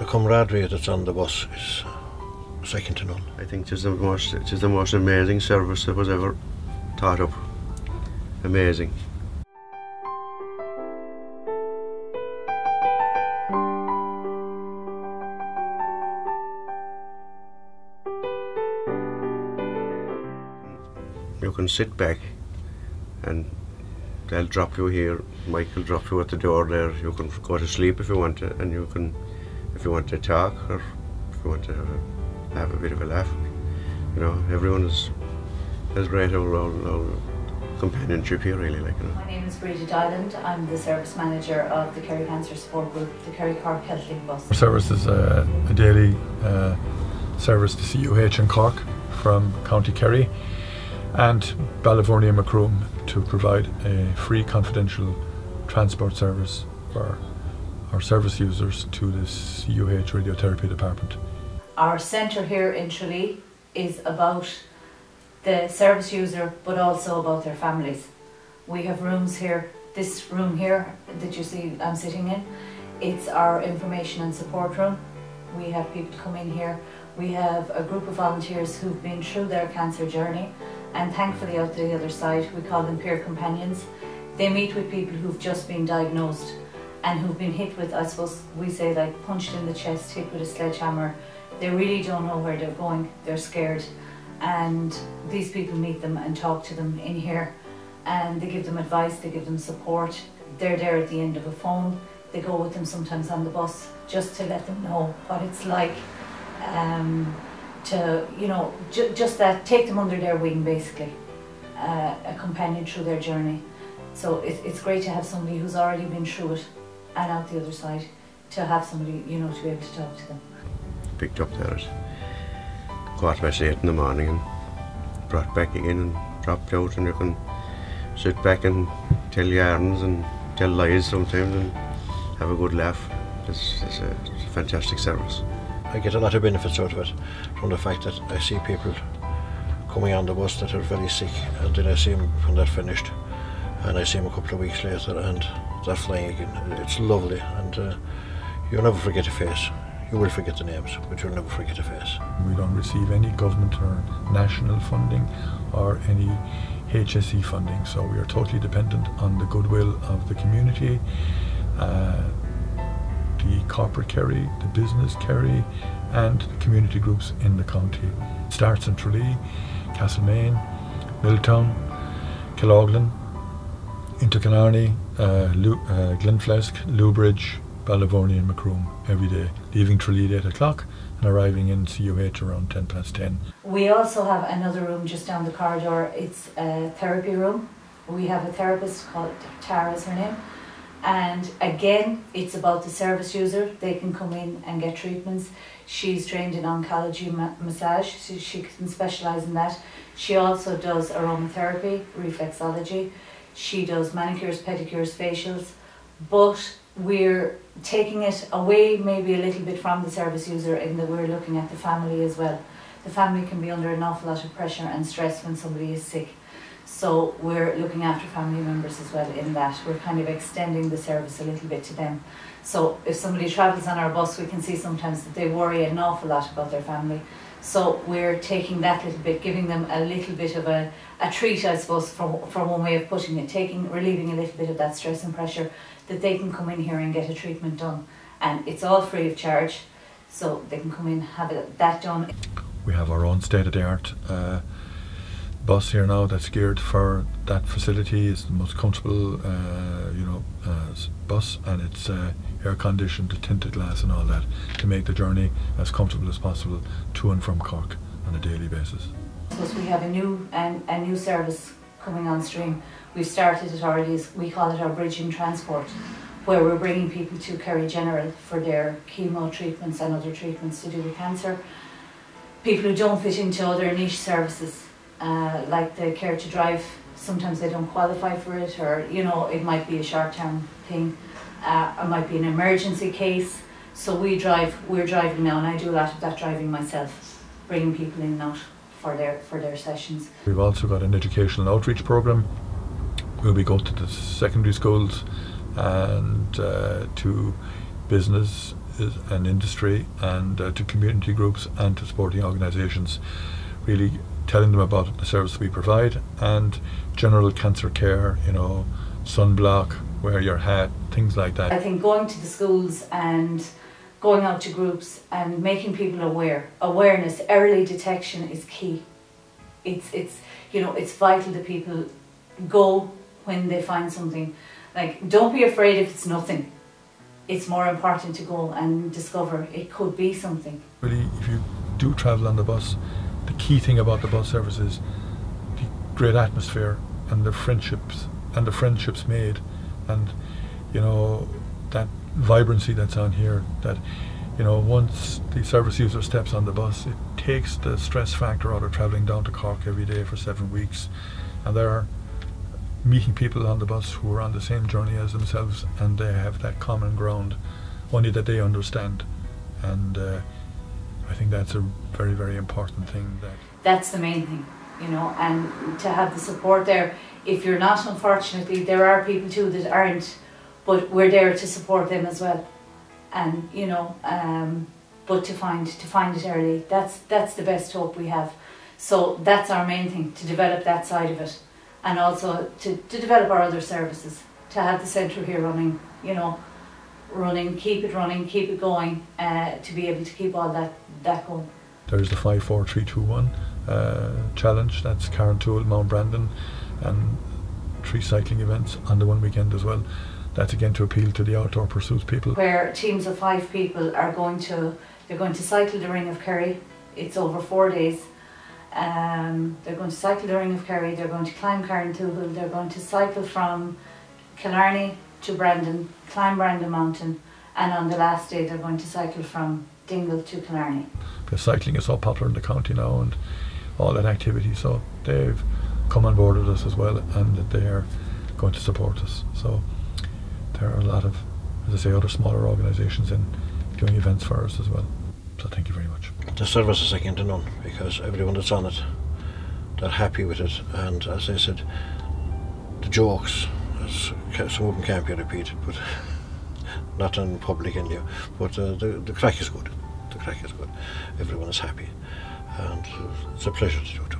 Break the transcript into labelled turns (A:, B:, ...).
A: camaraderie that's on the bus is second to none.
B: I think it's the most amazing service that was ever thought up. Amazing. You can sit back and they'll drop you here. Mike will drop you at the door there. You can go to sleep if you want to, and you can, if you want to talk or if you want to have a bit of a laugh. You know, everyone is great our companionship here, really. Like, you know.
C: My name is Bridget Island. I'm the service manager of the Kerry Cancer Support Group, the Kerry Cork Health Link bus.
D: Our service is a daily service to CUH in Cork from County Kerry and Ballyvourney and Macroom to provide a free confidential transport service for our service users to the CUH radiotherapy department.
C: Our centre here in Tralee is about the service user but also about their families. We have rooms here, this room here that you see I'm sitting in, it's our information and support room. We have people come in here. We have a group of volunteers who've been through their cancer journey, and thankfully out the other side we call them peer companions. They meet with people who've just been diagnosed and who've been hit with, I suppose we say, like punched in the chest, hit with a sledgehammer. They really don't know where they're going, they're scared, and these people meet them and talk to them in here, and they give them advice, they give them support. They're there at the end of a phone. They go with them sometimes on the bus just to let them know what it's like, to, you know, just that, take them under their wing basically, a companion through their journey. So it's great to have somebody who's already been through it and out the other side, to have somebody, you know, to be able to talk to them.
B: Picked up there at 8:15 in the morning and brought back again and dropped out, and you can sit back and tell yarns and tell lies sometimes and have a good laugh. It's a fantastic service.
A: I get a lot of benefits out of it, from the fact that I see people coming on the bus that are very sick, and then I see them when they're finished, and I see them a couple of weeks later and they're flying again. It's lovely, and you'll never forget a face. You will forget the names, but you'll never forget a face.
D: We don't receive any government or national funding or any HSE funding, so we are totally dependent on the goodwill of the community, the corporate Kerry, the business Kerry, and the community groups in the county. It starts in Tralee, Castlemaine, Milltown, Killaughlan, into Killarney, Glenflesk, Lewbridge, Ballyvourney and Macroom every day, leaving Tralee at 8 o'clock and arriving in CUH around 10:10.
C: We also have another room just down the corridor. It's a therapy room. We have a therapist called Tara is her name, and again it's about the service user. They can come in and get treatments. She's trained in oncology massage, so she can specialise in that. She also does aromatherapy, reflexology. She does manicures, pedicures, facials, but we're taking it away maybe a little bit from the service user in that we're looking at the family as well. The family can be under an awful lot of pressure and stress when somebody is sick. So we're looking after family members as well in that. We're kind of extending the service a little bit to them. So if somebody travels on our bus, we can see sometimes that they worry an awful lot about their family. So we're taking that little bit, giving them a little bit of a treat, I suppose, from one way of putting it, relieving a little bit of that stress and pressure, that they can come in here and get a treatment done. And it's all free of charge, so they can come in, have that done.
D: We have our own state-of-the-art bus here now that's geared for that facility. It's the most comfortable bus, and it's air conditioned, tinted glass and all that, to make the journey as comfortable as possible to and from Cork on a daily basis.
C: We have a new service coming on stream. We've started it already. We call it our bridging transport, where we're bringing people to Kerry General for their chemo treatments and other treatments to do with cancer. People who don't fit into other niche services, like the Care to Drive, sometimes they don't qualify for it, or it might be a short-term thing, it might be an emergency case. So we're driving now, and I do a lot of that driving myself, bringing people in and out for their sessions.
D: We've also got an educational outreach program where we go to the secondary schools and to business and industry and to community groups and to sporting organisations, really telling them about the service we provide and general cancer care, you know, sunblock, wear your hat, things like that.
C: I think going to the schools and going out to groups and making people aware. Awareness, early detection is key. It's you know, it's vital that people go when they find something. Like, don't be afraid if it's nothing. It's more important to go and discover it could be something.
D: Really, if you do travel on the bus, the key thing about the bus service is the great atmosphere and the friendships made, and you know, that vibrancy that's on here, that you know, once the service user steps on the bus, it takes the stress factor out of travelling down to Cork every day for 7 weeks, and they're meeting people on the bus who are on the same journey as themselves, and they have that common ground only that they understand, and I think that's a very, very important thing.
C: That's the main thing, you know, and to have the support there. If you're not, unfortunately, there are people too that aren't, but we're there to support them as well. And you know, but to find it early, that's the best hope we have. So that's our main thing, to develop that side of it, and also to develop our other services, to have the centre here running, you know, keep it going, to be able to keep all that going.
D: There's the 5-4-3-2-1 challenge. That's Carrantoul, Mount Brandon, and 3 cycling events on the one weekend as well. That's again to appeal to the outdoor pursuits people. Where
C: teams of 5 people are going to cycle the Ring of Kerry. It's over 4 days. They're going to cycle the Ring of Kerry, they're going to climb Carrantoul, they're going to cycle from Killarney to Brandon, climb Brandon Mountain, and on the last day they're going to cycle from Dingle to Killarney.
D: Because cycling is so popular in the county now and all that activity, so they've come on board with us as well, and that they're going to support us. So there are a lot of, as I say, other smaller organisations in doing events for us as well. So thank you very much.
A: The service is second to none, because everyone that's on it, they're happy with it, and as I said, the jokes, some of them can't be repeated, but not in public anyway, but the crack is good. The crack is good. Everyone is happy, and it's a pleasure to do it.